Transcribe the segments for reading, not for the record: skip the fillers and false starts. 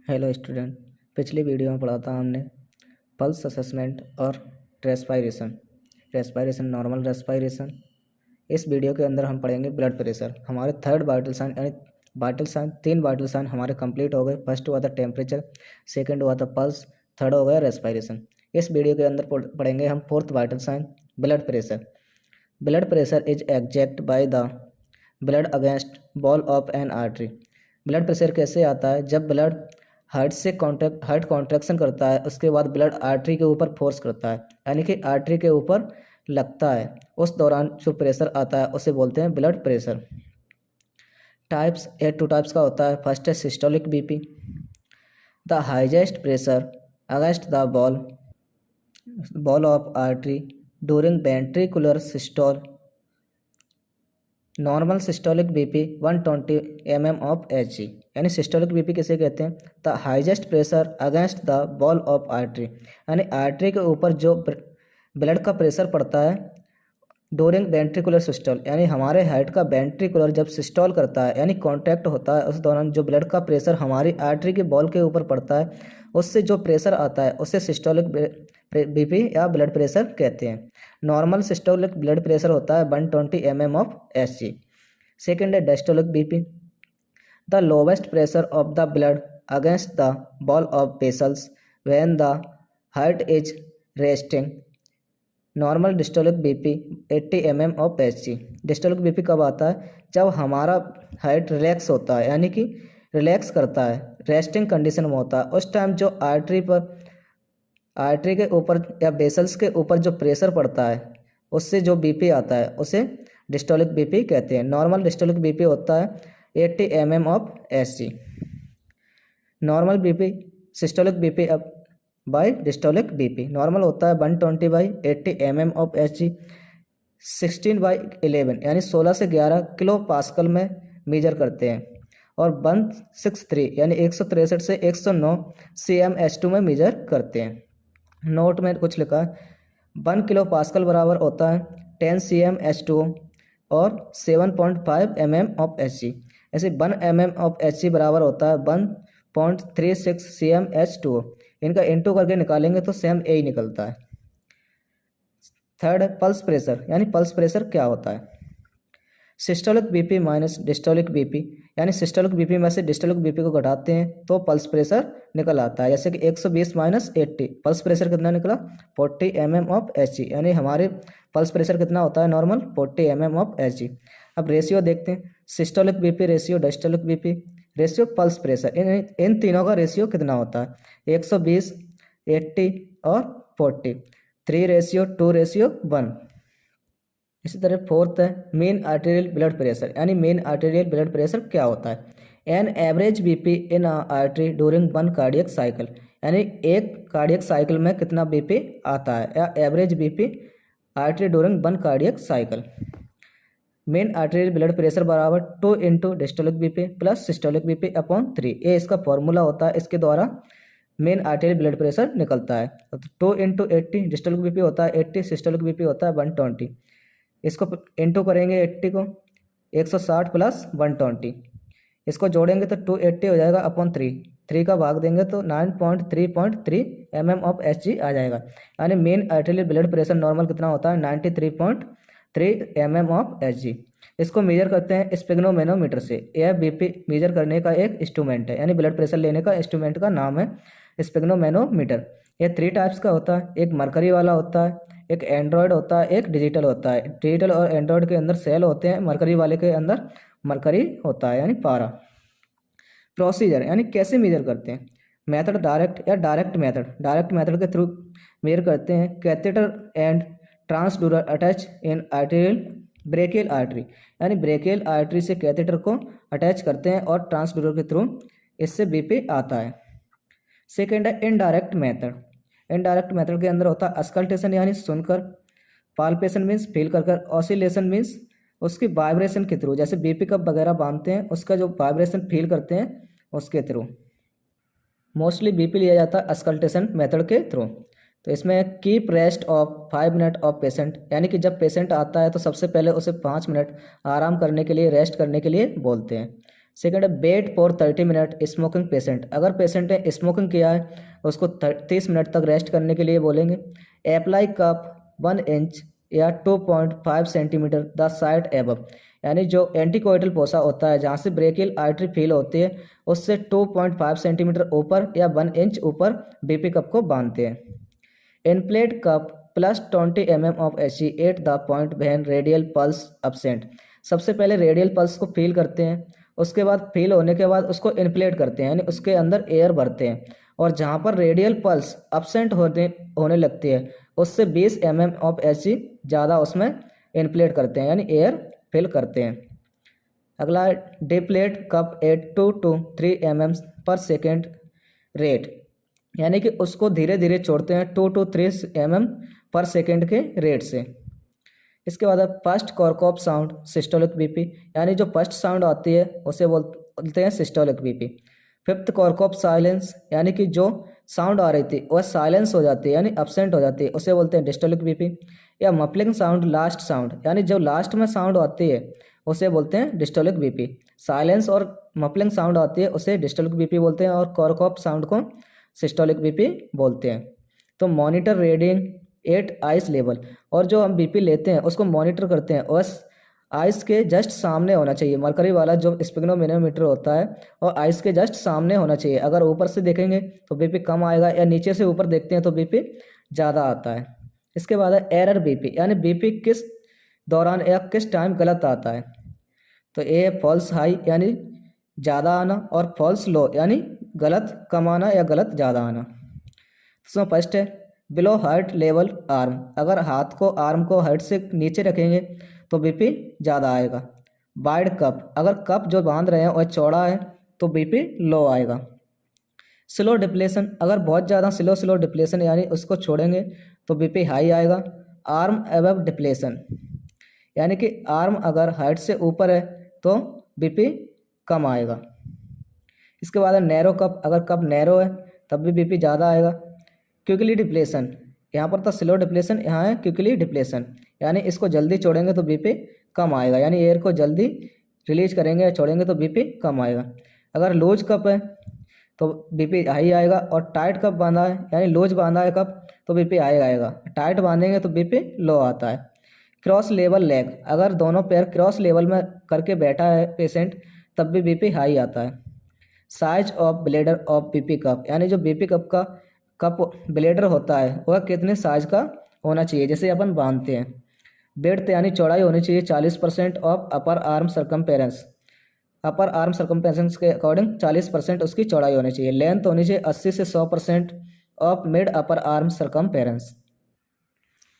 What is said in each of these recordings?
Hello student. पिछली video में पढ़ा था हमने पल्स असेसमेंट और रेस्पायरेशन नॉर्मल रेस्पायरेशन। इस वीडियो के अंदर हम पढ़ेंगे ब्लड प्रेशर। हमारे थर्ड वाइटल साइन यानी वाइटल साइन 3 वाइटल साइन हमारे कंप्लीट हो गए। फर्स्ट हुआ था टेम्परेचर, सेकंड हुआ था पल्स, थर्ड हो गया रेस्पायरेशन। इस वीडियो के अंदर पढ़ेंगे हम fourth vital sign blood pressure. Blood pressure is exerted by the blood against wall of an artery. Blood pressure कैसे आता है? जब ब्लड हार्ट कॉन्ट्रैक्शन करता है, उसके बाद ब्लड आर्टरी के ऊपर फोर्स करता है, यानी कि आर्टरी के ऊपर लगता है, उस दौरान जो प्रेशर आता है उसे बोलते हैं ब्लड प्रेशर। टाइप्स 2 टाइप्स का होता है। फर्स्ट है systolic BP, the highest pressure against the ball of artery during ventricular systole. Normal systolic BP 120 mm of H जी, यानी सिस्टोलिक बीपी किसे कहते हैं? The highest pressure against the wall of artery, यानी artery के ऊपर जो blood का pressure पड़ता है ड्यूरिंग वेंट्रिकुलर सिस्टोल, यानी हमारे हार्ट का वेंट्रिकुलर जब सिस्टोल करता है यानी कॉन्ट्रैक्ट होता है, उस दौरान जो ब्लड का प्रेशर हमारी आर्टरी के बॉल के ऊपर पड़ता है, उससे जो प्रेशर आता है उसे सिस्टोलिक बीपी या ब्लड प्रेशर कहते हैं। नॉर्मल सिस्टोलिक ब्लड प्रेशर होता है 120 mm of H G. Second है diastolic BP, the lowest pressure of the blood against the wall of vessels when the heart is resting. Normal diastolic BP 80 mm of H G. Diastolic BP कब आता है? जब हमारा heart relax होता है, यानी कि रिलैक्स करता है, रेस्टिंग कंडीशन में होता है, उस टाइम जो आर्टरी के ऊपर या वेसल्स के ऊपर जो प्रेशर पड़ता है उससे जो बीपी आता है उसे डिस्टोलिक बीपी कहते हैं। नॉर्मल डिस्टोलिक बीपी होता है 80 mm of H ji. Normal BP systolic BP अब बाय डिस्टोलिक बीपी नॉर्मल होता है 120/80 mm ऑफ एच जी। 16/11 यानी 16 से 11 किलो पास्कल में मेजर करते हैं, और 163 यानी 163 से 109 CmH2 में मेजर करते हैं। नोट में कुछ लिखा है, 1 किलो पास्कल बराबर होता है 10 CmH2 और 7.5 mm ऑफ एच जी। ऐसे 1 mm ऑफ एच जी बराबर होता है 1.36 CmH2। इनका इंटू करके निकालेंगे तो सेम ए ही निकलता है। थर्ड है पल्स प्रेशर, यानी पल्स प्रेशर क्या होता है? Systolic BP minus diastolic BP, यानी सिस्टोलिक बीपी में से डिस्टोलिक बीपी को घटाते हैं तो पल्स प्रेशर निकल आता है। जैसे कि 120 - 80, पल्स प्रेशर कितना निकला? 40 mm ऑफ एच जी, यानी हमारे पल्स प्रेशर कितना होता है normal? 40 mm of H G. अब रेशियो देखते हैं, systolic BP ratio, diastolic BP ratio, pulse pressure, इन तीनों का रेशियो कितना होता है? 120, 80 और 40, 3:2:1। इसी तरह फोर्थ है मेन आर्टेरियल ब्लड प्रेशर, यानी मेन आर्टेरियल ब्लड प्रेशर क्या होता है? An average BP in artery during 1 cardiac cycle, यानी एक कार्डियक साइकिल में कितना बीपी आता है, या average BP artery during 1 cardiac cycle. Main arterial blood pressure बराबर 2 × diastolic BP plus systolic BP upon 3, ये इसका फॉर्मूला होता है। इसके द्वारा मेन आर्टेरियल ब्लड प्रेशर निकलता है। तो 2 × 80, डिस्टोलिक बीपी होता है 80, सिस्टोलिक बीपी होता है 120। इसको इंटू करेंगे 80 को, 160 प्लस 120, इसको जोड़ेंगे तो 280 हो जाएगा अपॉन 3 का भाग देंगे तो 9.3.3 mm ऑफ एच जी आ जाएगा। यानी main arterial blood pressure normal कितना होता है? 93.3 mm ऑफ एच जी। इसको मेजर करते हैं स्पिग्नोमेनोमीटर से। यह बीपी मेजर करने का एक इंस्ट्रूमेंट है, यानी ब्लड प्रेशर लेने का इंस्ट्रूमेंट का नाम है स्पिग्नोमेनोमीटर। यह 3 टाइप्स का होता है, एक मरकरी वाला होता है, एक एंड्रॉयड होता है, एक डिजिटल होता है। डिजिटल और एंड्रॉयड के अंदर सेल होते हैं, मरकरी वाले के अंदर मरकरी होता है यानी पारा। प्रोसीजर यानी कैसे मेजर करते हैं? मेथड डायरेक्ट या डायरेक्ट मेथड। डायरेक्ट मेथड के थ्रू मेजर करते हैं। Catheter and transducer attach in arterial brachial artery, यानी ब्रेकियल आर्टरी से कैथेटर को अटैच करते हैं और ट्रांसड्यूरल के थ्रू इससे बीपी आता है। सेकेंड है इनडायरेक्ट मेथड। इनडायरेक्ट मेथड के अंदर होता है अस्कल्टेशन, यानी सुनकर, पाल्पेशन मीन्स फील कर, ऑसिलेशन मीन्स उसकी वाइब्रेशन के थ्रू, जैसे बीपी कप वगैरह बांधते हैं उसका जो वाइब्रेशन फील करते हैं उसके थ्रू। मोस्टली बीपी लिया जाता है अस्कल्टेशन मेथड के थ्रू। तो इसमें keep rest of 5 minute of patient, यानी कि जब पेशेंट आता है तो सबसे पहले उसे 5 मिनट आराम करने के लिए, रेस्ट करने के लिए बोलते हैं। सेकंड है wait for 30 minute smoking patient, अगर पेशेंट ने स्मोकिंग किया है उसको 30 मिनट तक रेस्ट करने के लिए बोलेंगे। अप्लाई कप 1 इंच या 2.5 सेंटीमीटर द साइड एबव, यानी जो एंटीकोइटल पोसा होता है जहाँ से ब्रेकियल आर्टरी फील होती है उससे 2.5 सेंटीमीटर ऊपर या 1 इंच ऊपर बीपी कप को बांधते हैं। Inflate cup plus 20 mm of H at the point when radial pulse absent, सबसे पहले रेडियल पल्स को फील करते हैं, उसके बाद फील होने के बाद उसको इन्फ्लेट करते हैं यानी उसके अंदर एयर भरते हैं, और जहाँ पर रेडियल पल्स absent होने लगती है उससे 20 mm ऑफ एच ज़्यादा उसमें इन्फ्लेट करते हैं यानी एयर फिल करते हैं। अगला deflate cuff at 2 to 3 mm पर सेकेंड रेट, यानी कि उसको धीरे धीरे छोड़ते हैं 2 to 3 mm पर सेकेंड के रेट से। इसके बाद फर्स्ट कॉर्कॉप साउंड सिस्टोलिक बीपी, यानी जो फर्स्ट साउंड आती है उसे बोलते हैं सिस्टोलिक बीपी। फिफ्थ कॉर्कॉप साइलेंस, यानी कि जो साउंड आ रही थी वह साइलेंस हो जाती है यानी absent हो जाती है, उसे बोलते हैं डिस्टोलिक बीपी। या मफलिंग साउंड लास्ट साउंड, यानी जो लास्ट में साउंड आती है उसे बोलते हैं डिस्टोलिक बीपी। साइलेंस और मफलिंग साउंड आती है उसे डिस्टोलिक बीपी बोलते हैं, और कॉर्कॉप साउंड को सिस्टोलिक बीपी बोलते हैं। तो monitor reading at eyes level, और जो हम बीपी लेते हैं उसको मॉनिटर करते हैं और आइस के जस्ट सामने होना चाहिए, मरकरी वाला जो स्पिग्नोमीटर होता है और आइस के जस्ट सामने होना चाहिए। अगर ऊपर से देखेंगे तो बीपी कम आएगा, या नीचे से ऊपर देखते हैं तो बीपी ज़्यादा आता है। इसके बाद है एरर बीपी, यानी बीपी किस दौरान या किस टाइम गलत आता है। तो ए फॉल्स हाई यानी ज़्यादा आना, और फॉल्स लो यानी गलत कम आना या गलत ज़्यादा आना। इसमें फर्स्ट है बिलो हार्ट लेवल आर्म, अगर हाथ को आर्म को हार्ट से नीचे रखेंगे तो बीपी ज़्यादा आएगा। वाइड कप, अगर कप जो बांध रहे हैं वह चौड़ा है तो बीपी लो आएगा। स्लो डिप्लेशन, अगर बहुत ज़्यादा स्लो डिप्लेशन यानी उसको छोड़ेंगे तो बीपी हाई आएगा। आर्म एबव डिप्लेशन, यानी कि आर्म अगर हाइट से ऊपर है तो बीपी कम आएगा। इसके बाद है नैरो कप, अगर कप नैरो है तब भी बीपी ज़्यादा आएगा। क्विकली डिप्लेशन, यहाँ पर था स्लो डिप्लेशन, यहाँ है क्विकली डिप्लेशन, यानी इसको जल्दी छोड़ेंगे तो बीपी कम आएगा, यानी एयर को जल्दी रिलीज करेंगे या छोड़ेंगे तो बीपी कम आएगा। अगर लूज कप है तो बीपी हाई आएगा, और टाइट कप बांधा है यानी लूज बांधा है कप तो बीपी हाई आएगा, टाइट बांधेंगे तो बीपी लो आता है। क्रॉस लेवल लेग, अगर दोनों पैर क्रॉस लेवल में करके बैठा है पेशेंट तब भी बीपी हाई आता है। Size of bladder of BP cup, यानी जो बीपी कप का कप ब्लेडर होता है वह कितने साइज का होना चाहिए, जैसे अपन बांधते हैं। बेड्थ यानी चौड़ाई होनी चाहिए 40% of upper arm circumference, upper arm circumference के अकॉर्डिंग 40% उसकी चौड़ाई होनी चाहिए। लेंथ होनी चाहिए 80 से 100% of mid upper arm circumference.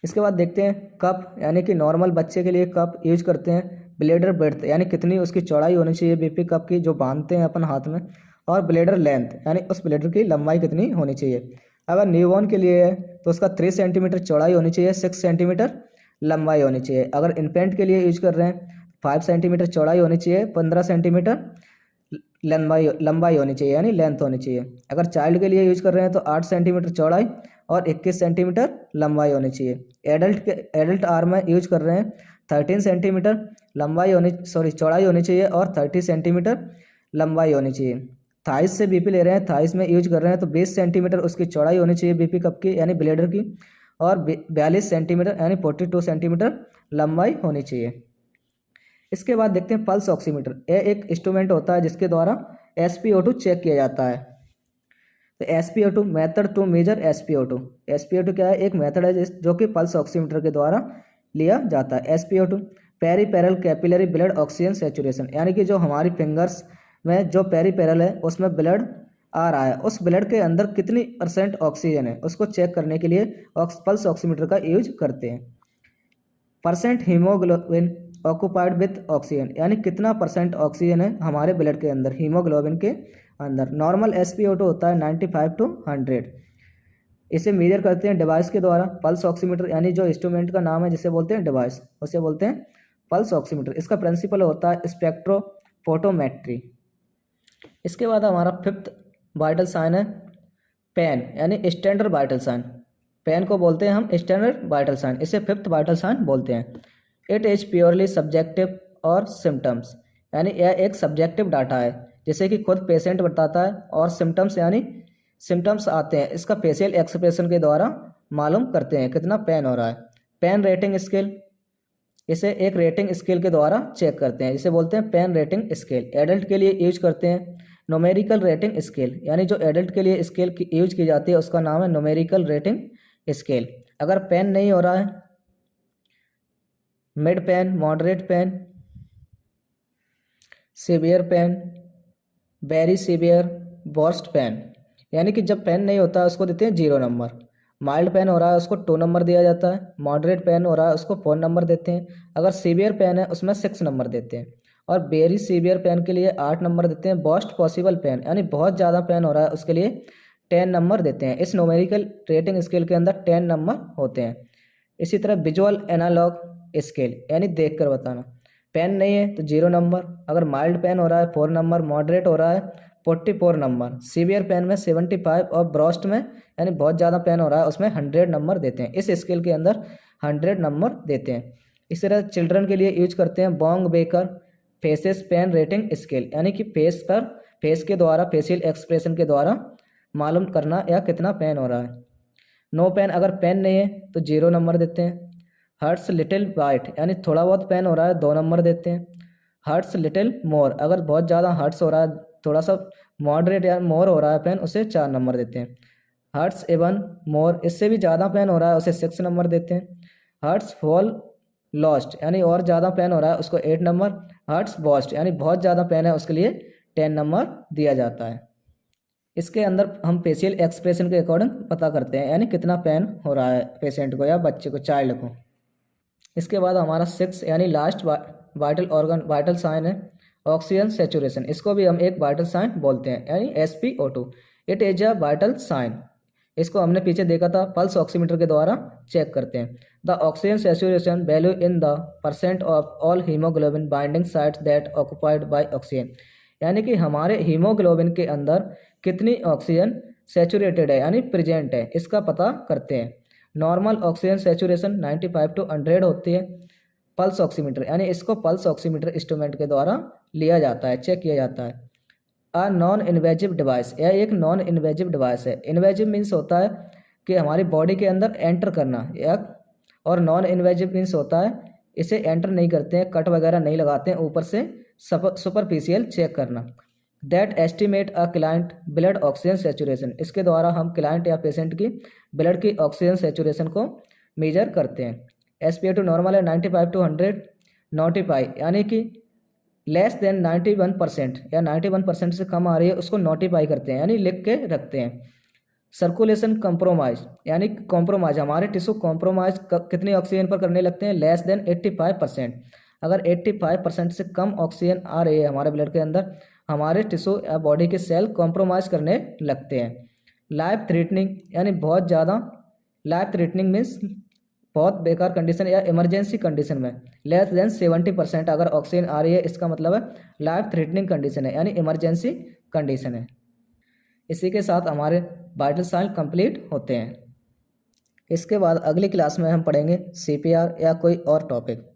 इसके बाद देखते हैं कप, यानी कि नॉर्मल बच्चे के लिए कप यूज करते हैं। ब्लेडर ब्रेड्थ, यानी कितनी उसकी चौड़ाई होनी चाहिए बीपी कप की जो बांधते हैं अपन हाथ में। और ब्लेडर लेंथ, यानी उस ब्लेडर की लंबाई कितनी होनी चाहिए। अगर न्यूबॉर्न के लिए है तो उसका 3 सेंटीमीटर चौड़ाई होनी चाहिए, 6 सेंटीमीटर लंबाई होनी चाहिए। अगर इन्फेंट के लिए यूज कर रहे हैं 5 सेंटीमीटर चौड़ाई होनी चाहिए, 15 सेंटीमीटर लंबाई होनी चाहिए यानी लेंथ होनी चाहिए। अगर चाइल्ड के लिए यूज कर रहे हैं तो 8 सेंटीमीटर चौड़ाई और 21 सेंटीमीटर लंबाई होनी चाहिए। एडल्ट आर्म में यूज कर रहे हैं 13 सेंटीमीटर चौड़ाई होनी चाहिए और 30 सेंटीमीटर लंबाई होनी चाहिए। थाइस से बीपी ले रहे हैं, थाइस में यूज कर रहे हैं तो 20 सेंटीमीटर उसकी चौड़ाई होनी चाहिए बीपी कप की यानी ब्लेडर की, और 42 सेंटीमीटर यानी 42 सेंटीमीटर लंबाई होनी चाहिए। इसके बाद देखते हैं पल्स ऑक्सीमीटर। यह एक इंस्ट्रूमेंट होता है जिसके द्वारा SpO2 चेक किया जाता है। तो SpO2 method to major SpO2, SpO2 क्या है, एक मेथड है जो कि पल्स ऑक्सीमीटर के द्वारा लिया जाता है। SpO2 peripheral capillary blood oxygen saturation, यानी कि जो हमारी फिंगर्स में जो पेरीपेरल है उसमें ब्लड आ रहा है, उस ब्लड के अंदर कितनी % ऑक्सीजन है उसको चेक करने के लिए पल्स ऑक्सीमीटर का यूज करते हैं। % हीमोग्लोबिन ऑक्यूपाइड विथ ऑक्सीजन, यानी कितना % ऑक्सीजन है हमारे ब्लड के अंदर हीमोग्लोबिन के अंदर। नॉर्मल SpO2 होता है 95 to 100। इसे मेजर करते हैं डिवाइस के द्वारा। पल्स ऑक्सीमीटर यानी जो इंस्ट्रूमेंट का नाम है जिसे बोलते हैं डिवाइस, उसे बोलते हैं पल्स ऑक्सीमीटर। इसका प्रिंसिपल होता है स्पेक्ट्रोफोटोमेट्री। इसके बाद हमारा 5th वाइटल साइन है पेन, यानी स्टैंडर्ड वाइटल साइन। पेन को बोलते हैं हम स्टैंडर्ड वाइटल साइन, इसे 5th वाइटल साइन बोलते हैं। इट इज प्योरली सब्जेक्टिव और सिम्टम्स, यानी यह एक सब्जेक्टिव डाटा है, जैसे कि खुद पेशेंट बताता है और सिम्टम्स यानी सिम्टम्स आते हैं, इसका फेशियल एक्सप्रेशन के द्वारा मालूम करते हैं कितना पेन हो रहा है। पेन रेटिंग स्केल, इसे एक रेटिंग स्केल के द्वारा चेक करते हैं, इसे बोलते हैं पेन रेटिंग स्केल। एडल्ट के लिए यूज करते हैं न्यूमेरिकल रेटिंग स्केल, यानी जो एडल्ट के लिए स्केल की यूज की जाती है उसका नाम है न्यूमेरिकल रेटिंग स्केल। अगर पेन नहीं हो रहा है, mild pain, moderate pain, severe pain, very severe, worst pain, यानी कि जब पेन नहीं होता है उसको देते हैं 0 नंबर। माइल्ड पेन हो रहा है उसको 2 नंबर दिया जाता है। मॉडरेट पेन हो रहा है उसको 4 नंबर देते हैं। अगर सीवियर पेन है उसमें 6 नंबर देते हैं। और वेरी सीवियर पेन के लिए 8 नंबर देते हैं। वर्स्ट पॉसिबल पेन यानी बहुत ज़्यादा पेन हो रहा है उसके लिए 10 नंबर देते हैं। इस न्यूमेरिकल रेटिंग स्केल के अंदर 10 नंबर होते हैं। इसी तरह विजुअल एनालॉग स्केल, यानी देख कर बताना। पेन नहीं है तो 0 नंबर, अगर माइल्ड पेन हो रहा है 4 नंबर, मॉडरेट हो रहा है 44 नंबर, सीवियर पेन में 75 और ब्रोस्ट में यानी बहुत ज़्यादा पेन हो रहा है उसमें 100 नंबर देते हैं। इस स्केल के अंदर 100 नंबर देते हैं। इस तरह चिल्ड्रन के लिए यूज करते हैं Wong Baker faces pain rating scale, यानी कि फेस के द्वारा फेशियल एक्सप्रेशन के द्वारा मालूम करना या कितना पेन हो रहा है। नो पेन, अगर पेन नहीं है तो 0 नंबर देते हैं। हर्ट्स लिटिल वाइट, यानी थोड़ा बहुत पेन हो रहा है 2 नंबर देते हैं। हर्ट्स लिटिल मोर, अगर बहुत ज़्यादा हर्ट्स हो रहा है, थोड़ा सा मॉडरेट या मोर हो रहा है पेन, उसे 4 नंबर देते हैं। हर्ट्स इवन मोर, इससे भी ज़्यादा पेन हो रहा है उसे 6 नंबर देते हैं। हर्ट्स फॉल लॉस्ट, यानी और ज़्यादा पेन हो रहा है उसको 8 नंबर। हर्ट्स बॉस्ट, यानी बहुत ज़्यादा पेन है उसके लिए 10 नंबर दिया जाता है। इसके अंदर हम फेशियल एक्सप्रेशन के अकॉर्डिंग पता करते हैं, यानी कितना पेन हो रहा है पेशेंट को या बच्चे को, चाइल्ड को। इसके बाद हमारा 6 यानी last vital organ vital sign है ऑक्सीजन सेचुरेशन। इसको भी हम एक वाइटल साइन बोलते हैं, यानी SpO2। It is a vital sign. इसको हमने पीछे देखा था, पल्स ऑक्सीमीटर के द्वारा चेक करते हैं। The oxygen saturation value in the percent of all haemoglobin binding sites that occupied by oxygen, यानी कि हमारे हीमोग्लोबिन के अंदर कितनी ऑक्सीजन सेचुरेटेड है यानी प्रेजेंट है, इसका पता करते हैं। नॉर्मल ऑक्सीजन सेचुरेशन 95 to 100 होती है। पल्स ऑक्सीमीटर, यानी इसको पल्स ऑक्सीमीटर इंस्ट्रूमेंट के द्वारा लिया जाता है, चेक किया जाता है। अ नॉन इन्वेजिव डिवाइस, यह एक नॉन इन्वेजिव डिवाइस है। इन्वेजिव मीन्स होता है कि हमारी बॉडी के अंदर एंटर करना, या और नॉन इन्वेजिव मीन्स होता है इसे एंटर नहीं करते हैं, कट वगैरह नहीं लगाते हैं, ऊपर से सुपरफिशियल चेक करना। That estimate a client blood oxygen saturation, इसके द्वारा हम क्लाइंट या पेशेंट की ब्लड की ऑक्सीजन सेचुरेशन को मेजर करते हैं। SpO2 नॉर्मल है 95 to 100। नोटिफाई, यानी कि लेस देन 91% या 91% से कम आ रही है उसको नोटिफाई करते हैं, यानी लिख के रखते हैं। सर्कुलेशन कंप्रोमाइज, यानी कॉम्प्रोमाइज, हमारे टिश्यू कॉम्प्रोमाइज कितनी ऑक्सीजन पर करने लगते हैं, लेस देन 85%। अगर 85% से कम ऑक्सीजन आ रही है हमारे ब्लड के अंदर, हमारे टिश्यू या बॉडी के सेल कॉम्प्रोमाइज करने लगते हैं। लाइफ थ्रेटनिंग, यानी बहुत ज़्यादा, लाइफ थ्रेटनिंग मीन्स बहुत बेकार कंडीशन या इमरजेंसी कंडीशन में लेस देन 70% अगर ऑक्सीजन आ रही है, इसका मतलब है लाइफ थ्रेटनिंग कंडीशन है, यानी इमरजेंसी कंडीशन है। इसी के साथ हमारे वाइटल साइन कंप्लीट होते हैं। इसके बाद अगली क्लास में हम पढ़ेंगे CPR या कोई और टॉपिक।